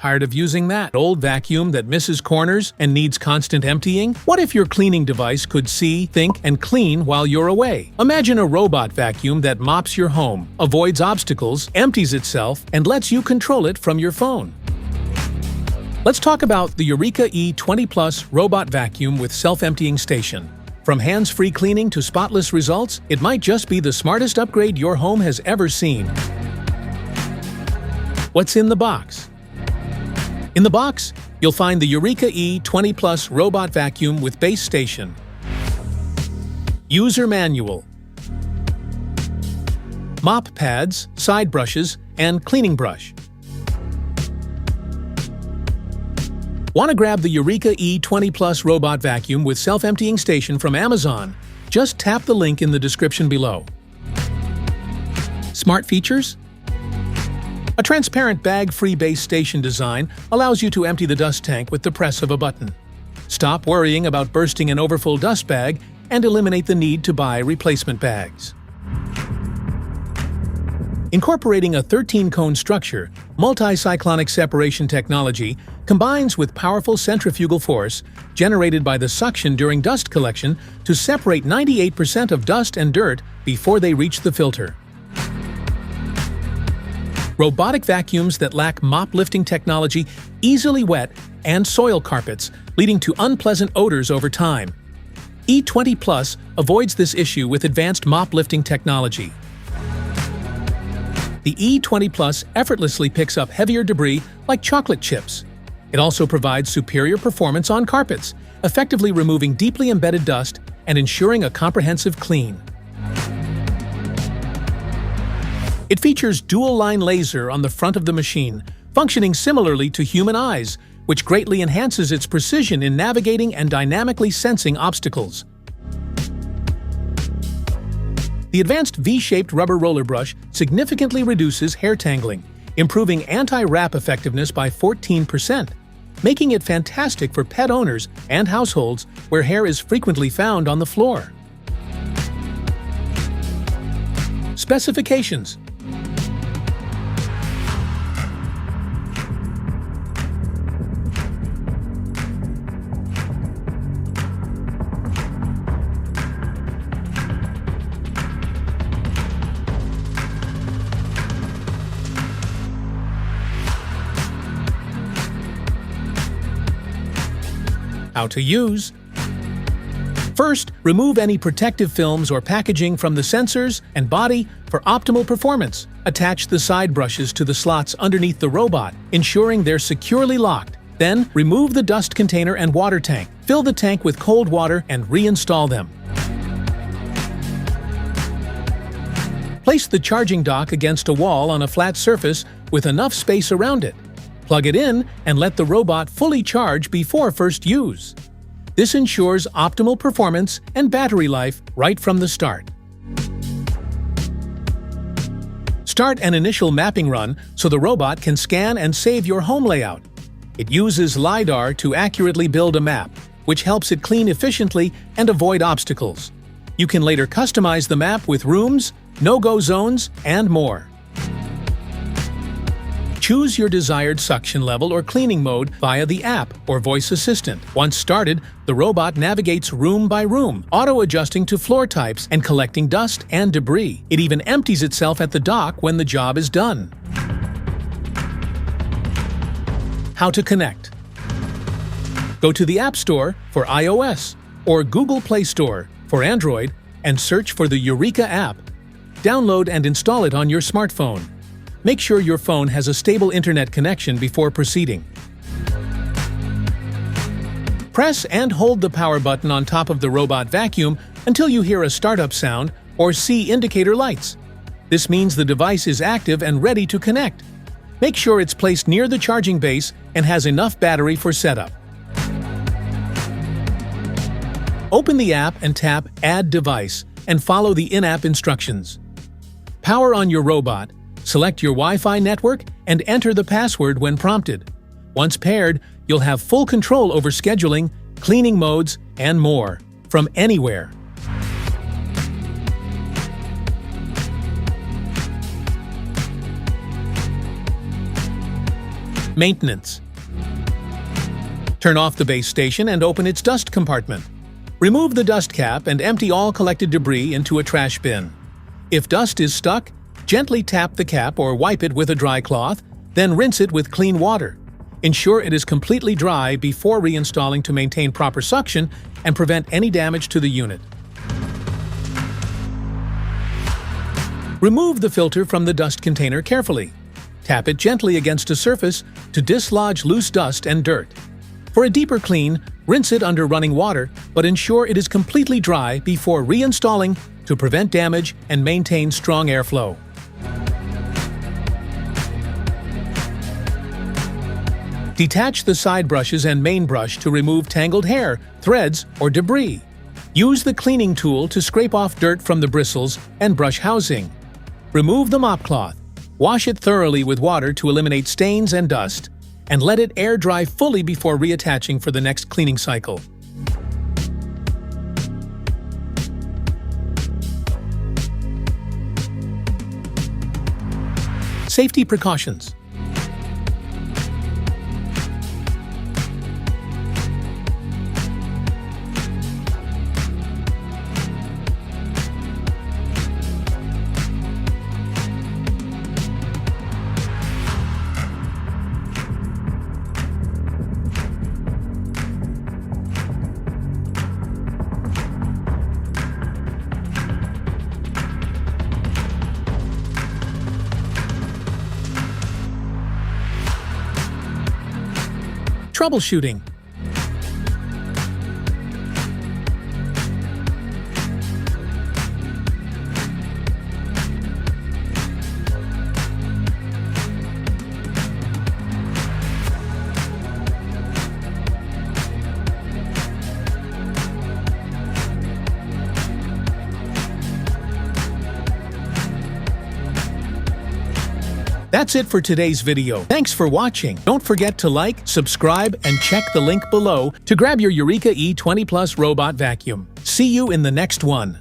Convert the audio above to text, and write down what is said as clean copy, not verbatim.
Tired of using that old vacuum that misses corners and needs constant emptying? What if your cleaning device could see, think, and clean while you're away? Imagine a robot vacuum that mops your home, avoids obstacles, empties itself, and lets you control it from your phone. Let's talk about the Eureka E20 Plus robot vacuum with self-emptying station. From hands-free cleaning to spotless results, it might just be the smartest upgrade your home has ever seen. What's in the box? In the box, you'll find the Eureka E20 Plus robot vacuum with base station, user manual, mop pads, side brushes, and cleaning brush. Want to grab the Eureka E20 Plus robot vacuum with self-emptying station from Amazon? Just tap the link in the description below. Smart features? A transparent bag-free base station design allows you to empty the dust tank with the press of a button. Stop worrying about bursting an overfull dust bag and eliminate the need to buy replacement bags. Incorporating a 13-cone structure, multi-cyclonic separation technology combines with powerful centrifugal force generated by the suction during dust collection to separate 98% of dust and dirt before they reach the filter. Robotic vacuums that lack mop lifting technology easily wet and soil carpets, leading to unpleasant odors over time. E20 Plus avoids this issue with advanced mop lifting technology. The E20 Plus effortlessly picks up heavier debris like chocolate chips. It also provides superior performance on carpets, effectively removing deeply embedded dust and ensuring a comprehensive clean. It features dual-line laser on the front of the machine, functioning similarly to human eyes, which greatly enhances its precision in navigating and dynamically sensing obstacles. The advanced V-shaped rubber roller brush significantly reduces hair tangling, improving anti-wrap effectiveness by 14%, making it fantastic for pet owners and households where hair is frequently found on the floor. Specifications: How to use. First, remove any protective films or packaging from the sensors and body for optimal performance. Attach the side brushes to the slots underneath the robot, ensuring they're securely locked. Then, remove the dust container and water tank. Fill the tank with cold water and reinstall them. Place the charging dock against a wall on a flat surface with enough space around it. Plug it in and let the robot fully charge before first use. This ensures optimal performance and battery life right from the start. Start an initial mapping run so the robot can scan and save your home layout. It uses LiDAR to accurately build a map, which helps it clean efficiently and avoid obstacles. You can later customize the map with rooms, no-go zones, and more. Choose your desired suction level or cleaning mode via the app or voice assistant. Once started, the robot navigates room by room, auto-adjusting to floor types and collecting dust and debris. It even empties itself at the dock when the job is done. How to connect. Go to the App Store for iOS or Google Play Store for Android and search for the Eureka app. Download and install it on your smartphone. Make sure your phone has a stable internet connection before proceeding. Press and hold the power button on top of the robot vacuum until you hear a startup sound or see indicator lights. This means the device is active and ready to connect. Make sure it's placed near the charging base and has enough battery for setup. Open the app and tap Add Device and follow the in-app instructions. Power on your robot, select your Wi-Fi network, and enter the password when prompted. Once paired, you'll have full control over scheduling, cleaning modes, and more, from anywhere. Maintenance. Turn off the base station and open its dust compartment. Remove the dust cap and empty all collected debris into a trash bin. If dust is stuck, gently tap the cap or wipe it with a dry cloth, then rinse it with clean water. Ensure it is completely dry before reinstalling to maintain proper suction and prevent any damage to the unit. Remove the filter from the dust container carefully. Tap it gently against a surface to dislodge loose dust and dirt. For a deeper clean, rinse it under running water, but ensure it is completely dry before reinstalling to prevent damage and maintain strong airflow. Detach the side brushes and main brush to remove tangled hair, threads, or debris. Use the cleaning tool to scrape off dirt from the bristles and brush housing. Remove the mop cloth. Wash it thoroughly with water to eliminate stains and dust, and let it air dry fully before reattaching for the next cleaning cycle. Safety precautions. Troubleshooting. That's it for today's video. Thanks for watching. Don't forget to like, subscribe, and check the link below to grab your Eureka E20 Plus robot vacuum. See you in the next one.